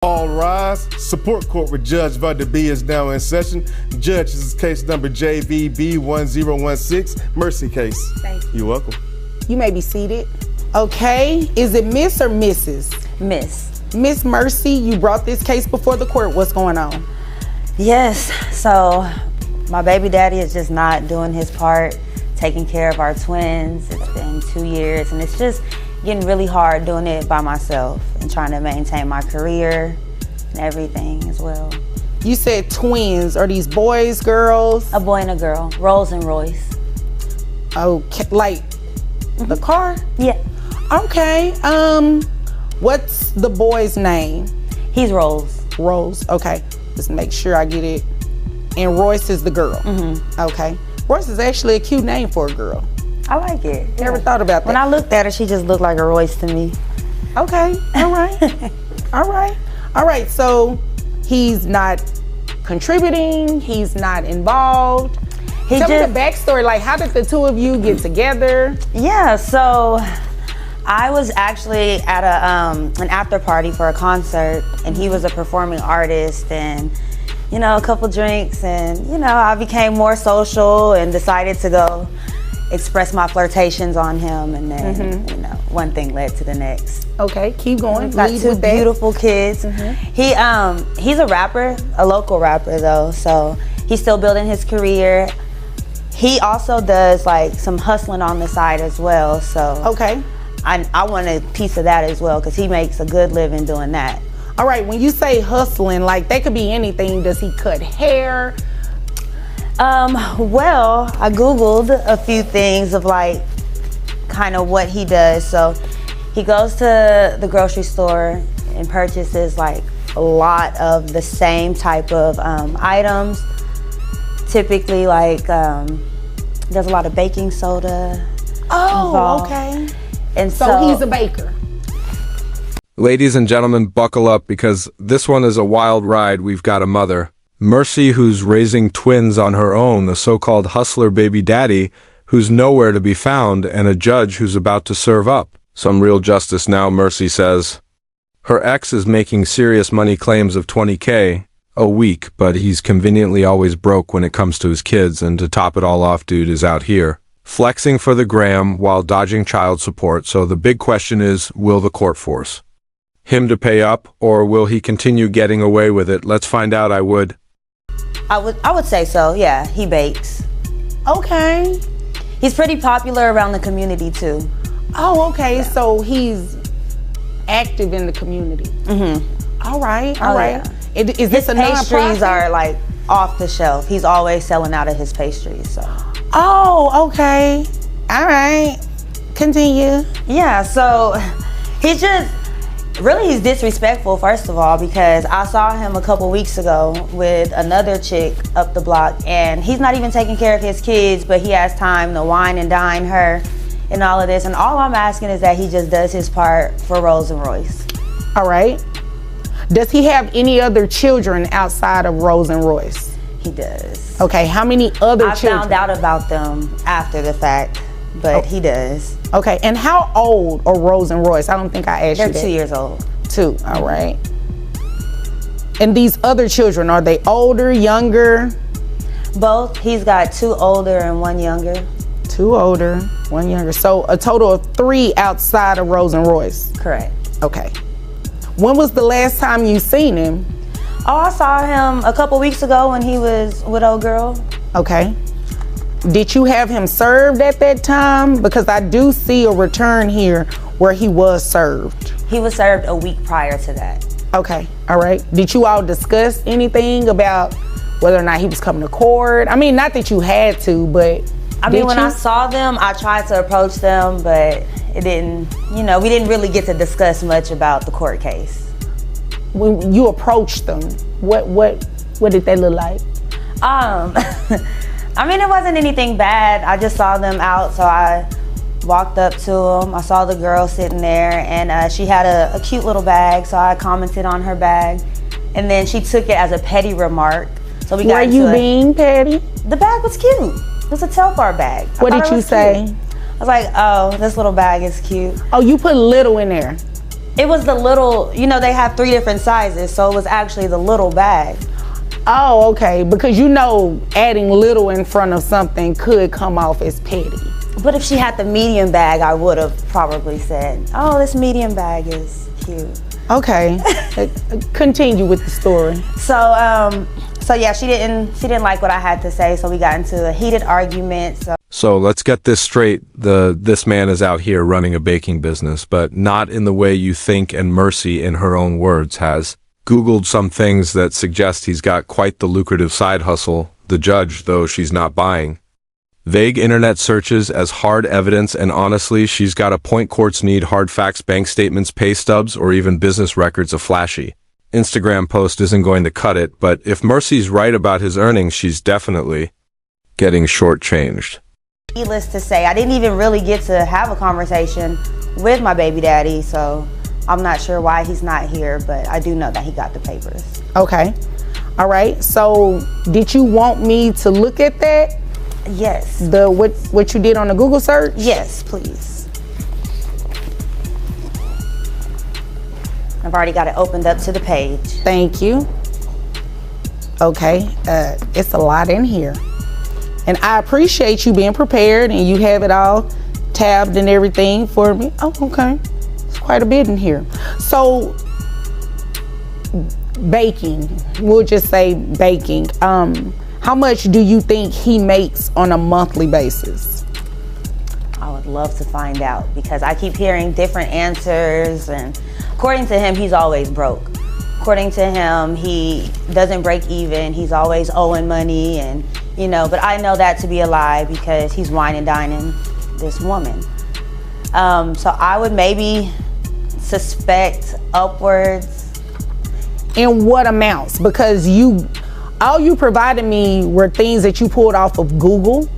All rise. Support court with Judge Vanda B is now in session. Judge, this is case number JVB1016, Mercy case. Thank you. You're welcome. You may be seated. Okay, is it Miss or Mrs.? Miss. Miss Mercy, you brought this case before the court. What's going on? Yes, so my baby daddy is just not doing his part, taking care of our twins. It's been 2 years and it's just getting really hard doing it by myself and trying to maintain my career and everything as well. You said twins. Are these boys, girls? A boy and a girl, Rolls and Royce. Okay, like the car? Yeah. Okay, what's the boy's name? He's Rolls. Rose, okay. Just make sure I get it. And Royce is the girl. Okay. Royce is actually a cute name for a girl. I like it. You ever thought about that? When I looked at her, she just looked like a Royce to me. Okay, all right. All right, so he's not contributing, he's not involved. Tell me the backstory, like how did the two of you get together? Yeah, so I was actually at an after party for a concert and he was a performing artist and a couple drinks and I became more social and decided to go express my flirtations on him and then one thing led to the next. Okay, keep going. Got two beautiful kids. He's a rapper, a local rapper though, so he's still building his career. He also does like some hustling on the side as well, so okay. I want a piece of that as well because he makes a good living doing that. All right, when you say hustling, like that could be anything. Does he cut hair? Well, I Googled a few things of like kind of what he does. So he goes to the grocery store and purchases like a lot of the same type of items. Typically like there's a lot of baking soda involved. Okay. And so he's a baker. Ladies and gentlemen, buckle up because this one is a wild ride. We've got a mother, Mercy, who's raising twins on her own, a so-called hustler baby daddy who's nowhere to be found, and a judge who's about to serve up some real justice now, Mercy says. Her ex is making serious money claims of $20K a week, but he's conveniently always broke when it comes to his kids, and to top it all off, dude is out here flexing for the gram while dodging child support. So the big question is, will the court force him to pay up, or will he continue getting away with it? Let's find out. I would say so, yeah. He bakes. Okay. He's pretty popular around the community too. Oh, okay. Yeah. So he's active in the community. All right. Yeah. Is this a nonprofit? His pastries are like off the shelf. He's always selling out of his pastries, so. Oh, okay. All right. Continue. Yeah, so he's disrespectful, first of all, because I saw him a couple weeks ago with another chick up the block, and he's not even taking care of his kids, but he has time to wine and dine her and all of this. And all I'm asking is that he just does his part for Rolls and Royce. All right. Does he have any other children outside of Rolls and Royce? He does. Okay, how many other children? I found out about them after the fact, but he does. Okay, and how old are Rolls and Royce? I don't think I asked you that. They're 2 years old. 2, all right. And these other children, are they older, younger? Both. He's got 2 older and 1 younger. 2 older, 1 younger. So a total of 3 outside of Rolls and Royce? Correct. Okay. When was the last time you seen him? Oh, I saw him a couple weeks ago when he was with old girl. Okay. Did you have him served at that time? Because I do see a return here where he was served. He was served a week prior to that. Okay, all right. Did you all discuss anything about whether or not he was coming to court? I mean, not that you had to, but when I saw them, I tried to approach them, but it didn't, we didn't really get to discuss much about the court case. When you approached them, what did they look like? It wasn't anything bad. I just saw them out, so I walked up to them. I saw the girl sitting there, and she had a cute little bag, so I commented on her bag. And then she took it as a petty remark. So we got Were you being petty? The bag was cute. It was a Telfar bag. What did you say? I was like, oh, this little bag is cute. Oh, you put little in there. It was the little, you know, they have 3 different sizes, so it was actually the little bag. Oh, okay, because you know adding little in front of something could come off as petty. But if she had the medium bag, I would have probably said, oh, this medium bag is cute. Okay, continue with the story. So yeah, she didn't like what I had to say, so we got into a heated argument. So let's get this straight. This man is out here running a baking business, but not in the way you think, and Mercy, in her own words, has Googled some things that suggest he's got quite the lucrative side hustle. The judge, though, she's not buying. Vague internet searches as hard evidence, and honestly, she's got a point. Courts need hard facts, bank statements, pay stubs, or even business records. A flashy Instagram post isn't going to cut it, but if Mercy's right about his earnings, she's definitely getting shortchanged. Needless to say, I didn't even really get to have a conversation with my baby daddy, so I'm not sure why he's not here, but I do know that he got the papers. Okay. All right. So did you want me to look at that? Yes. What you did on the Google search? Yes, please. I've already got it opened up to the page. Thank you. Okay. It's a lot in here. And I appreciate you being prepared and you have it all tabbed and everything for me. Oh, okay. It's quite a bit in here. So, baking, we'll just say baking. How much do you think he makes on a monthly basis? I would love to find out because I keep hearing different answers, and according to him, he's always broke. According to him, he doesn't break even. He's always owing money, and you know, but I know that to be a lie because he's wine and dining this woman. So I would maybe suspect upwards. In what amounts? Because all you provided me were things that you pulled off of Google.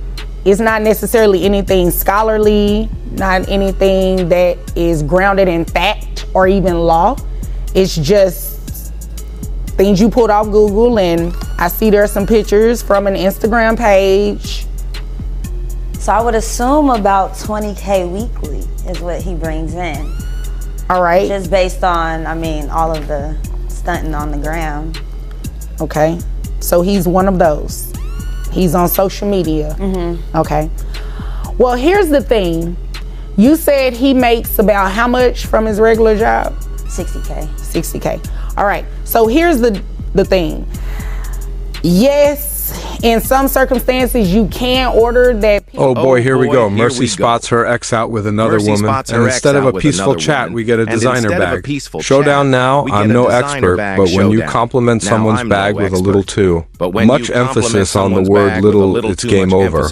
It's not necessarily anything scholarly, not anything that is grounded in fact or even law. It's just things you pulled off Google, and I see there are some pictures from an Instagram page. So I would assume about 20K weekly is what he brings in. All right. Just based on, I mean, all of the stunting on the gram. Okay. So he's one of those. He's on social media. Mm-hmm. Okay. Well, here's the thing. You said he makes about how much from his regular job? 60K. 60K. All right. So here's the thing. Yes, in some circumstances you can order that. Oh boy, here we go. Mercy spots her ex out with another woman, and instead of a peaceful chat, we get a designer bag. Showdown now, I'm no expert, but when you compliment someone's bag with a little too, much emphasis on the word little, it's game over.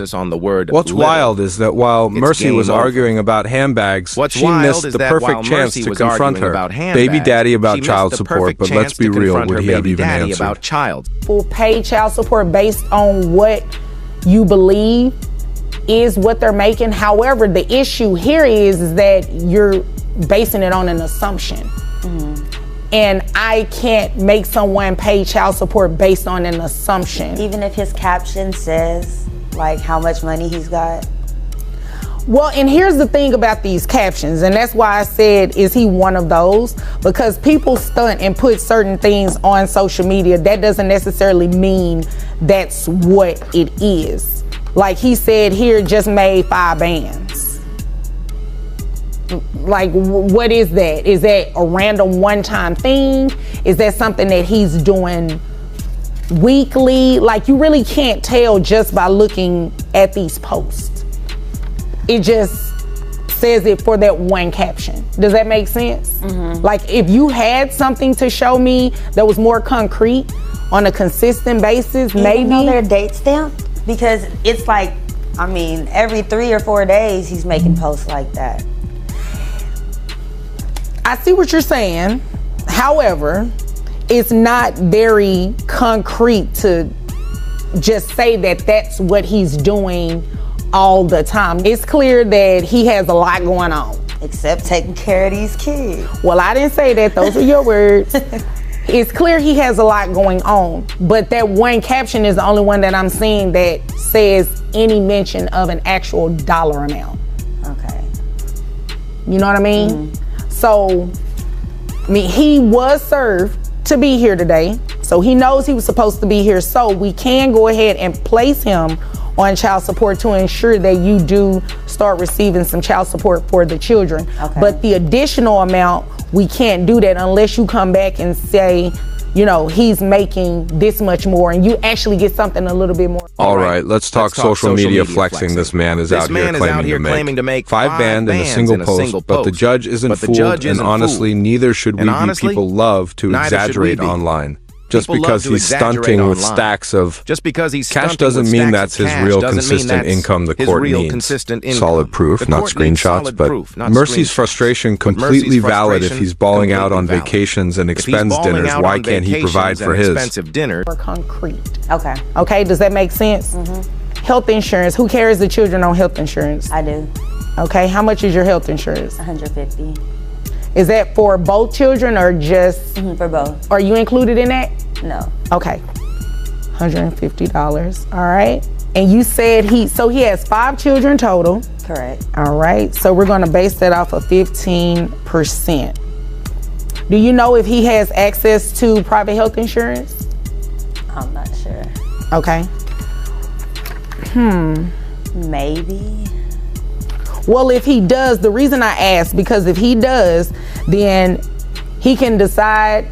What's wild is that while Mercy was arguing about handbags, she missed the perfect chance to confront her baby daddy about child support, but let's be real, would he have even answered? Will pay child support based on what you believe is what they're making. However, the issue here is that you're basing it on an assumption. Mm-hmm. And I can't make someone pay child support based on an assumption. Even if his caption says like how much money he's got? Well, and here's the thing about these captions, and that's why I said, is he one of those? Because people stunt and put certain things on social media. That doesn't necessarily mean that's what it is. Like he said here, just made 5 bands. Like, what is that? Is that a random one-time thing? Is that something that he's doing weekly? Like, you really can't tell just by looking at these posts. It just says it for that one caption. Does that make sense? Mm-hmm. Like, if you had something to show me that was more concrete on a consistent basis, maybe. Even though they're date stamped? Because it's like, I mean, every 3 or 4 days he's making posts like that. I see what you're saying. However, it's not very concrete to just say that that's what he's doing all the time. It's clear that he has a lot going on. Except taking care of these kids. Well, I didn't say that. Those are your words. It's clear he has a lot going on, but that one caption is the only one that I'm seeing that says any mention of an actual dollar amount. Okay. You know what I mean? Mm-hmm. So I mean, he was served to be here today, so he knows he was supposed to be here, so we can go ahead and place him on child support to ensure that you do start receiving some child support for the children. Okay. But the additional amount, we can't do that unless you come back and say, you know, he's making this much more, and you actually get something a little bit more. All right, let's talk social media flexing. This man is out here claiming to make 5 band in a single post, but the judge isn't fooled, and honestly, neither should we be. People love to exaggerate online. Just because he's stunting with stacks of cash doesn't mean that's his real consistent income the court needs. Solid proof, not screenshots, but Mercy's frustration completely valid if he's balling out on vacations and expense dinners. Why can't he provide for his? More concrete. Okay. Okay, does that make sense? Health insurance, who carries the children on health insurance? I do. Okay, how much is your health insurance? $150. Is that for both children or just? For both. Are you included in that? No. Okay, $150, all right. And you said he has 5 children total. Correct. All right, so we're gonna base that off of 15%. Do you know if he has access to private health insurance? I'm not sure. Okay. Maybe. Well, if he does, the reason I ask, because if he does, then he can decide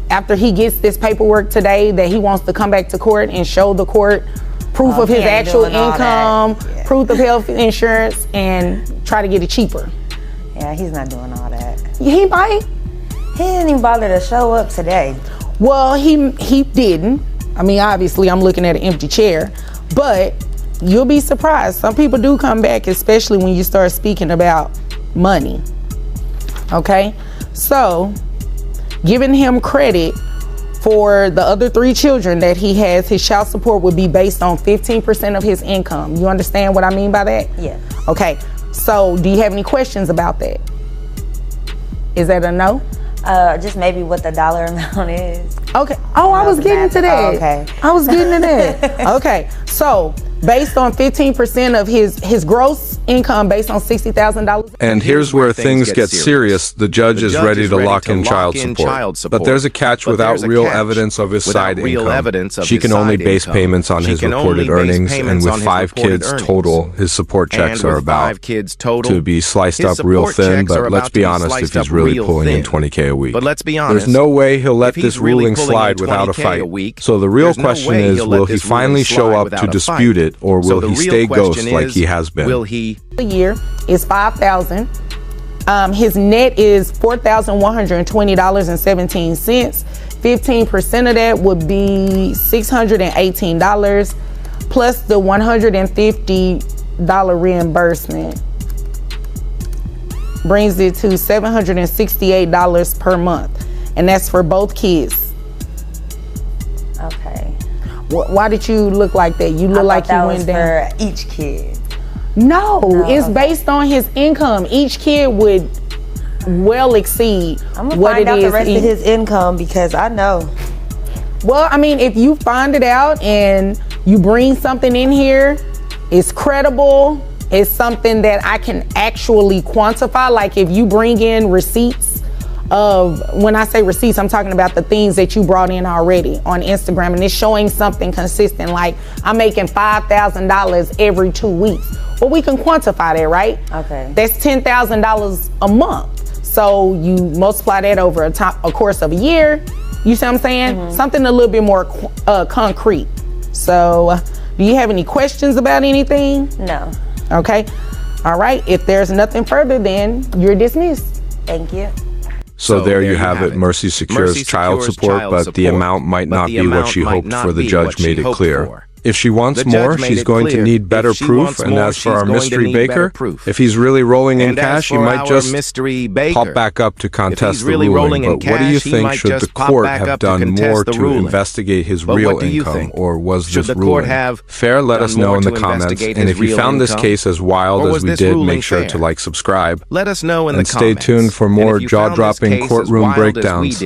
after he gets this paperwork today that he wants to come back to court and show the court proof of his actual income, proof of health insurance, and try to get it cheaper. Yeah, he's not doing all that. He might. He didn't even bother to show up today. Well, he didn't. I mean, obviously, I'm looking at an empty chair, but you'll be surprised. Some people do come back, especially when you start speaking about money. Okay? So, giving him credit for the other 3 children that he has, his child support would be based on 15% of his income. You understand what I mean by that? Yes. Okay. So, do you have any questions about that? Is that a no? Just maybe what the dollar amount is. Okay. Oh, I was getting to that. Oh, okay. I was getting to that. Okay. So, based on 15% of his gross income, based on $60,000. And here's where things get serious. The judge is ready to lock in child support. But there's a catch: without real evidence of his side income, she can only base payments on his reported earnings. And with 5 kids total, his support checks are about to be sliced up real thin. But let's be honest, if he's really pulling in $20K a week, there's no way he'll let this ruling slide without a fight. So the real question is, will he finally show up to dispute it, or will he stay ghost like he has been? A year is $5,000. His net is $4,120.17. 15% of that would be $618 plus the $150 reimbursement. Brings it to $768 per month, and that's for both kids. Okay. Why did you look like that? You look like you went down. For each kid. No, it's based on his income. Each kid would well exceed I'm gonna what find it out is. the rest of his income because I know. Well, I mean, if you find it out and you bring something in here, it's credible. It's something that I can actually quantify. Like if you bring in receipts of, when I say receipts, I'm talking about the things that you brought in already on Instagram, and it's showing something consistent, like I'm making $5,000 every 2 weeks. Well, we can quantify that, right? Okay. That's $10,000 a month. So you multiply that over a course of a year. You see what I'm saying? Something a little bit more concrete. So, do you have any questions about anything? No. Okay. All right. If there's nothing further, then you're dismissed. Thank you. So there you have it. Mercy secures child support, but the amount might not be what she hoped for. The judge made it clear. If she wants more, she's going to need better proof. And as for our mystery baker, if he's really rolling in cash, he might just pop back up to contest the ruling. But what do you think? Should the court have done more to investigate his real income, or was this ruling fair? Let us know in the comments. And if you found this case as wild as we did, make sure to like, subscribe, let us know in the comments. And stay tuned for more jaw-dropping courtroom breakdowns.